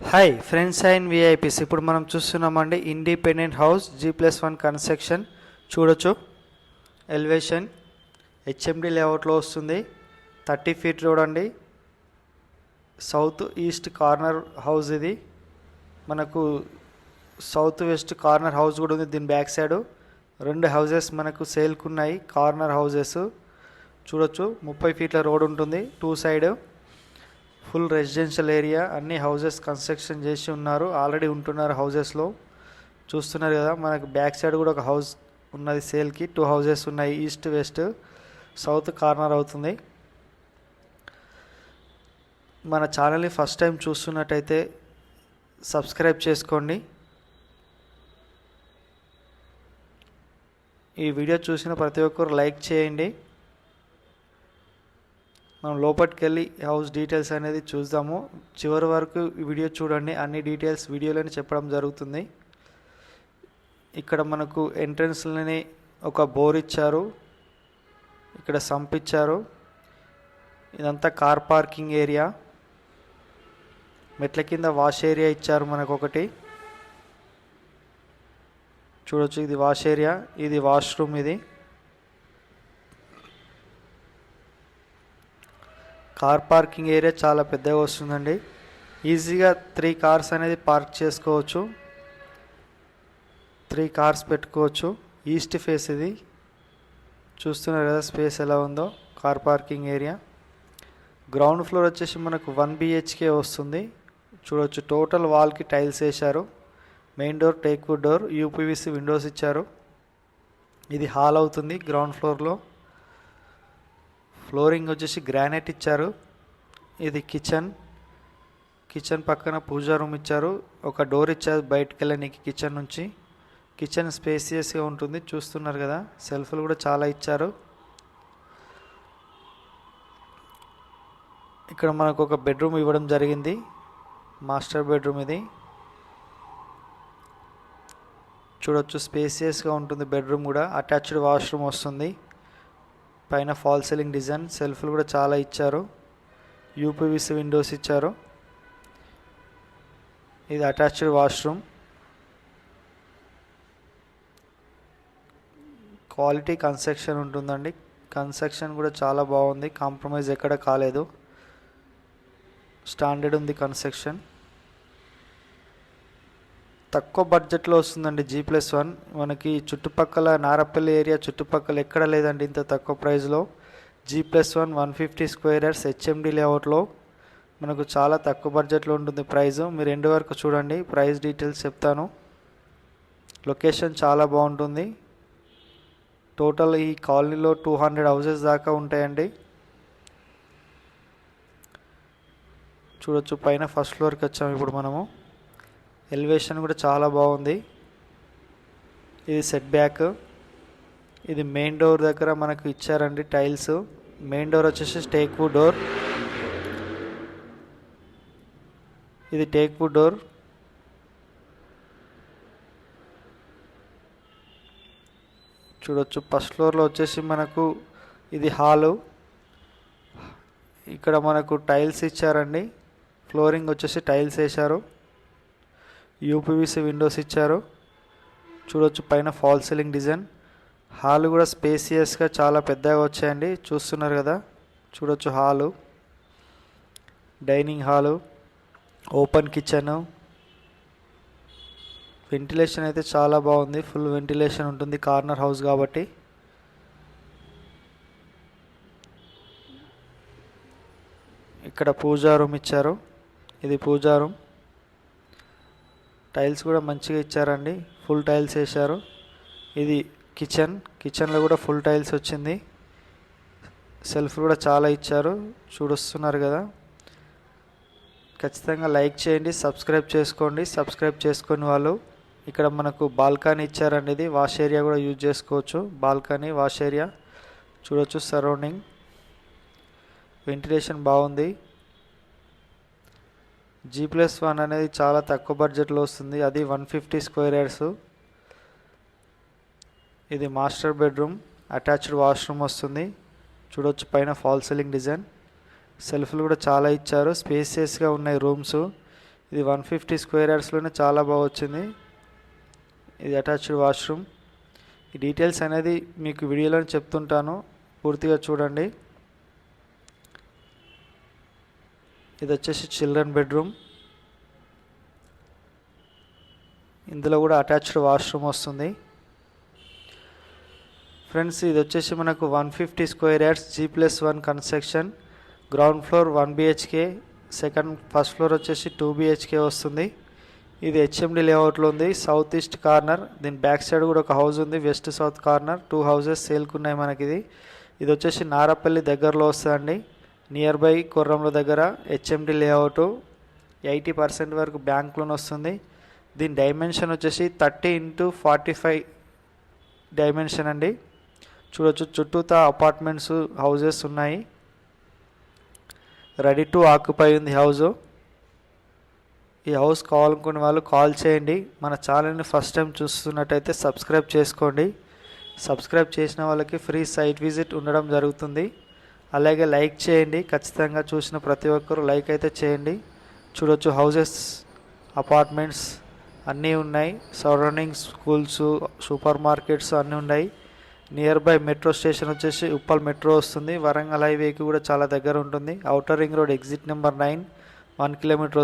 Hi friends and VIPs. ఇప్పుడు మనం చూస్తున్నామండి ఇండిపెండెంట్ హౌస్ G+1 కన్స్ట్రక్షన్. చూడొచ్చు ఎలివేషన్ హెచ్ఎండి లేఅవుట్లో వస్తుంది. 30 ఫీట్ రోడ్ అండి. సౌత్ ఈస్ట్ కార్నర్ హౌస్ ఇది. మనకు సౌత్ వెస్ట్ కార్నర్ హౌస్ కూడా ఉంది. దీని బ్యాక్ సైడ్ 2 హౌజెస్ మనకు సేల్కున్నాయి. కార్నర్ హౌజెస్ చూడొచ్చు. 30 ఫీట్ల రోడ్ ఉంటుంది. 2 సైడ్ ఫుల్ రెసిడెన్షియల్ ఏరియా. అన్ని హౌజెస్ కన్స్ట్రక్షన్ చేసి ఉన్నారు. ఆల్రెడీ ఉంటున్నారు హౌజెస్లో. చూస్తున్నారు కదా, మనకు బ్యాక్ సైడ్ కూడా ఒక హౌస్ ఉన్నది సేల్కి. 2 హౌజెస్ ఉన్నాయి. ఈస్ట్ వెస్ట్ సౌత్ కార్నర్ అవుతుంది. మన ఛానల్ని ఫస్ట్ టైం చూస్తున్నట్టయితే సబ్స్క్రైబ్ చేసుకోండి. ఈ వీడియో చూసిన ప్రతి ఒక్కరు లైక్ చేయండి. మనం లోపలికి వెళ్ళి హౌస్ డీటెయిల్స్ అనేది చూద్దాము. చివరి వరకు ఈ వీడియో చూడండి. అన్ని డీటెయిల్స్ వీడియోలోనే చెప్పడం జరుగుతుంది. ఇక్కడ మనకు ఎంట్రన్స్లోనే ఒక బోర్ ఇచ్చారు. ఇక్కడ సంప్ ఇచ్చారు. ఇదంతా కార్ పార్కింగ్ ఏరియా. మెట్ల కింద వాష్ ఏరియా ఇచ్చారు మనకు ఒకటి. చూడొచ్చు, ఇది వాష్ ఏరియా, ఇది వాష్రూమ్. ఇది కార్ పార్కింగ్ ఏరియా చాలా పెద్దగా వస్తుందండి. ఈజీగా 3 కార్స్ అనేది పార్క్ చేసుకోవచ్చు. 3 కార్స్ పెట్టుకోవచ్చు. ఈస్ట్ ఫేస్ ఇది. చూస్తున్నారు కదా స్పేస్ ఎలా ఉందో. Car parking area. Ground floor వచ్చేసి మనకు 1 BHK వస్తుంది. చూడొచ్చు, టోటల్ వాల్కి టైల్స్ వేశారు. Main door teakwood door, UPVC Windows ఇచ్చారు. ఇది హాల్ అవుతుంది. గ్రౌండ్ ఫ్లోర్లో ఫ్లోరింగ్ వచ్చేసి గ్రానైట్ ఇచ్చారు. ఇది కిచెన్ పక్కన పూజా రూమ్ ఇచ్చారు. ఒక డోర్ ఇచ్చారు బయటకు వెళ్ళడానికి కిచెన్ నుంచి. కిచెన్ స్పేసియస్గా ఉంటుంది. చూస్తున్నారు కదా, సెల్ఫ్లు కూడా చాలా ఇచ్చారు. ఇక్కడ మనకు ఒక బెడ్రూమ్ ఇవ్వడం జరిగింది. మాస్టర్ బెడ్రూమ్ ఇది. చూడొచ్చు, స్పేసియస్గా ఉంటుంది బెడ్రూమ్ కూడా. అటాచ్డ్ వాష్రూమ్ వస్తుంది. పైన ఫాల్ సీలింగ్ డిజైన్. సెల్ఫ్లు కూడా చాలా ఇచ్చారు. UPVC విండోస్ ఇచ్చారు. ఇది అటాచ్డ్ వాష్రూమ్. క్వాలిటీ కన్స్ట్రక్షన్ ఉంటుందండి. కన్స్ట్రక్షన్ కూడా చాలా బాగుంది. కాంప్రమైజ్ ఎక్కడ కాలేదు. స్టాండర్డ్ ఉంది కన్స్ట్రక్షన్. తక్కువ బడ్జెట్లో వస్తుందండి G+1. మనకి చుట్టుపక్కల నారపల్లి ఏరియా చుట్టుపక్కల ఎక్కడ లేదండి ఇంత తక్కువ ప్రైస్లో. G+1 150 స్క్వేర్ యార్డ్స్ హెచ్ఎండి లేఅవుట్లో మనకు చాలా తక్కువ బడ్జెట్లో ఉంటుంది ప్రైస్. మీరు ఎండ్ వరకు చూడండి, ప్రైస్ డీటెయిల్స్ చెప్తాను. లొకేషన్ చాలా బాగుంటుంది. టోటల్ ఈ కాలనీలో 200 హౌసెస్ దాకా ఉంటాయండి. చూడొచ్చు, పైన ఫస్ట్ ఫ్లోర్కి వచ్చాము ఇప్పుడు మనము. ఎలివేషన్ కూడా చాలా బాగుంది. ఇది సెట్ బ్యాక్. ఇది మెయిన్ డోర్ దగ్గర మనకు ఇచ్చారండి టైల్స్. మెయిన్ డోర్ వచ్చేసి టేక్వుడ్ డోర్. ఇది టేక్వుడ్ డోర్. చూడొచ్చు, ఫస్ట్ ఫ్లోర్లో వచ్చేసి మనకు ఇది హాలు. ఇక్కడ మనకు టైల్స్ ఇచ్చారండి. ఫ్లోరింగ్ వచ్చేసి టైల్స్ వేశారు. UPVC విండోస్ ఇచ్చారు. చూడొచ్చు, పైన ఫాల్ సీలింగ్ డిజైన్. హాల్ కూడా స్పేసియస్గా చాలా పెద్దగా వచ్చాయండి. చూస్తున్నారు కదా, చూడొచ్చు hall, dining hall, open kitchen. Ventilation అయితే చాలా బాగుంది. ఫుల్ వెంటిలేషన్ ఉంటుంది కార్నర్ హౌస్ కాబట్టి. ఇక్కడ పూజా రూమ్ ఇచ్చారు. ఇది పూజా రూమ్. టైల్స్ కూడా మంచిగా ఇచ్చారండి. ఫుల్ టైల్స్ వేశారు. ఇది కిచెన్లో కూడా ఫుల్ టైల్స్ వచ్చింది. సెల్ఫ్ కూడా చాలా ఇచ్చారు. చూడొస్తున్నారు కదా. ఖచ్చితంగా లైక్ చేయండి, సబ్స్క్రైబ్ చేసుకోండి. సబ్స్క్రైబ్ చేసుకుని వాళ్ళు. ఇక్కడ మనకు బాల్కనీ ఇచ్చారండి. ఇది వాష్ ఏరియా కూడా యూజ్ చేసుకోవచ్చు. బాల్కనీ, వాష్ ఏరియా చూడొచ్చు. సరౌండింగ్ వెంటిలేషన్ బాగుంది. G+1 అనేది చాలా తక్కువ బడ్జెట్లో వస్తుంది. అది 150 స్క్వేర్ యార్డ్స్. ఇది మాస్టర్ బెడ్రూమ్. అటాచ్డ్ వాష్రూమ్ వస్తుంది. చూడొచ్చు, పైన ఫాల్ సీలింగ్ డిజైన్. సెల్ఫ్లు కూడా చాలా ఇచ్చారు. స్పేసియస్గా ఉన్నాయి రూమ్స్. ఇది 150 స్క్వేర్ యార్డ్స్లోనే చాలా బాగా వచ్చింది. ఇది అటాచ్డ్ వాష్రూమ్. ఈ డీటెయిల్స్ అనేది మీకు వీడియోలో చెప్తుంటాను, పూర్తిగా చూడండి. ఇది వచ్చేసి చిల్డ్రన్ బెడ్రూమ్. ఇందులో కూడా అటాచ్డ్ వాష్రూమ్ వస్తుంది. ఫ్రెండ్స్, ఇది వచ్చేసి మనకు 150 square yards G+1 construction. Ground floor 1 BHK, first floor వచ్చేసి 2 BHK వస్తుంది. ఇది HMD లేఅవుట్లో ఉంది, సౌత్ ఈస్ట్ కార్నర్. దీని బ్యాక్ సైడ్ కూడా ఒక హౌస్ ఉంది, వెస్ట్ సౌత్ కార్నర్. 2 హౌసెస్ సేల్కు ఉన్నాయి మనకి. ఇది వచ్చేసి నారపల్లి దగ్గరలో వస్తుందండి, నియర్ బై కొర్రంలో దగ్గర. HMD లేఅవుట్, 80% వరకు బ్యాంక్ లోన్ వస్తుంది. దీని డైమెన్షన్ వచ్చేసి 30x45 డైమెన్షన్ అండి. చూడొచ్చు, చుట్టూతా అపార్ట్మెంట్స్, హౌజెస్ ఉన్నాయి. రెడీ టు ఆక్యుపై ఉంది హౌస్. ఈ హౌస్ కావాలనుకునే వాళ్ళు కాల్ చేయండి. మన ఛానల్ని ఫస్ట్ టైం చూస్తున్నట్టయితే సబ్స్క్రైబ్ చేసుకోండి. సబ్స్క్రైబ్ చేసిన వాళ్ళకి ఫ్రీ సైట్ విజిట్ ఉండడం జరుగుతుంది. అలాగే లైక్ చేయండి, ఖచ్చితంగా చూసిన ప్రతి ఒక్కరు లైక్ అయితే చేయండి. చూడొచ్చు, హౌజెస్, అపార్ట్మెంట్స్ అన్నీ ఉన్నాయి. సరౌండింగ్స్, స్కూల్స్, సూపర్ మార్కెట్స్ అన్నీ ఉన్నాయి. నియర్ బై మెట్రో స్టేషన్ వచ్చేసి ఉప్పల్ మెట్రో వస్తుంది. వరంగల్ హైవేకి కూడా చాలా దగ్గర ఉంటుంది. Outer ring road exit number 9, 1 kilometre